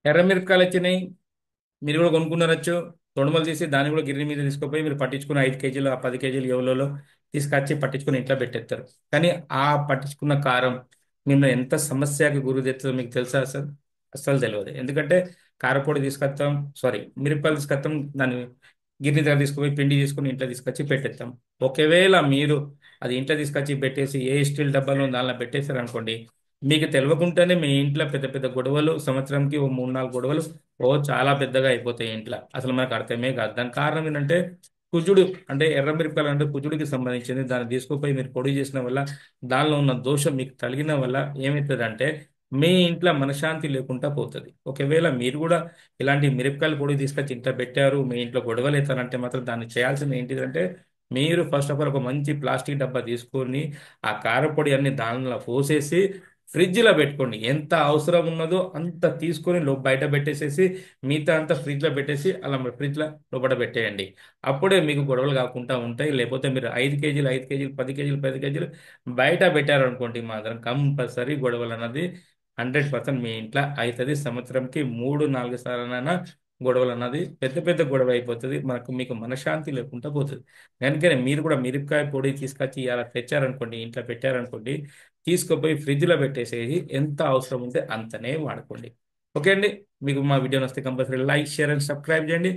ఎర్ర మిరపకాయలు వచ్చినాయి, మీరు కూడా కొనుక్కున్నారచ్చు. తొడుమలు తీసి దాన్ని కూడా గిన్నె మీద తీసుకుపోయి మీరు పట్టించుకున్న 5 కేజీలు ఆ 10 కేజీలు ఎవరిలో తీసుకొచ్చి పట్టించుకుని ఇంట్లో పెట్టేస్తారు. కానీ ఆ పట్టించుకున్న కారం నిన్ను ఎంత సమస్యకి గురి తెస్తుందో మీకు తెలుసా అసలు? అస్సలు తెలియదు. ఎందుకంటే కారపొడి తీసుకొస్తాం, సారీ మిరపకాయలు తీసుకొస్తాం, దాన్ని గిన్నె దగ్గర తీసుకుపోయి పిండి తీసుకుని ఇంట్లో తీసుకొచ్చి పెట్టేస్తాం. ఒకవేళ మీరు అది ఇంట్లో తీసుకొచ్చి పెట్టేసి ఏ స్టీల్ డబ్బాలో దానిలో పెట్టేశారు అనుకోండి, మీకు తెలియకుండానే మీ ఇంట్లో పెద్ద పెద్ద గొడవలు, సంవత్సరంకి ఓ 3 4 గొడవలు చాలా పెద్దగా అయిపోతాయి ఇంట్లో. అసలు మనకు అర్థమే కాదు. దానికి కారణం ఏంటంటే కుజుడు. అంటే ఎర్ర మిరపకాయలు అంటే కుజుడికి సంబంధించింది. దాన్ని తీసుకుపోయి మీరు పొడి చేసిన వల్ల, దానిలో ఉన్న దోషం మీకు తగిలిన వల్ల ఏమవుతుంది, మీ ఇంట్లో మనశ్శాంతి లేకుండా పోతుంది. ఒకవేళ మీరు కూడా ఇలాంటి మిరపకాయల పొడి తీసుకొచ్చి ఇంట్లో పెట్టారు, మీ ఇంట్లో గొడవలు అవుతారంటే మాత్రం దాన్ని చేయాల్సింది ఏంటిదంటే, మీరు ఫస్ట్ ఆఫ్ ఆల్ ఒక మంచి ప్లాస్టిక్ డబ్బా తీసుకొని ఆ కారపొడి అన్ని దానిలో పోసేసి ఫ్రిడ్జ్లో పెట్టుకోండి. ఎంత అవసరం ఉన్నదో అంత తీసుకొని బయట పెట్టేసేసి మిగతా అంతా ఫ్రిడ్జ్లో పెట్టేసి అలా ఫ్రిడ్జ్లో లోపల పెట్టేయండి. అప్పుడే మీకు గొడవలు కాకుండా ఉంటాయి. లేకపోతే మీరు 5 కేజీలు 5 కేజీలు 10 కేజీలు 10 కేజీలు బయట పెట్టారనుకోండి, మాత్రం కంపల్సరీ గొడవలు అన్నది 100% మీ ఇంట్లో అవుతుంది. సంవత్సరంకి 3 4 సార్లైనా గొడవలు అన్నది పెద్ద పెద్ద గొడవ అయిపోతుంది. మీకు మనశ్శాంతి లేకుండా పోతుంది. అందుకనే మీరు కూడా మిరపకాయ పొడి తీసుకొచ్చి ఇలా తెచ్చారనుకోండి, ఇంట్లో పెట్టారనుకోండి, తీసుకుపోయి ఫ్రిడ్జ్లో పెట్టేసేసి ఎంత అవసరం ఉంటే అంతనే వాడుకోండి. ఓకే అండి. మీకు మా వీడియో నచ్చితే compulsory like, share and subscribe చేయండి.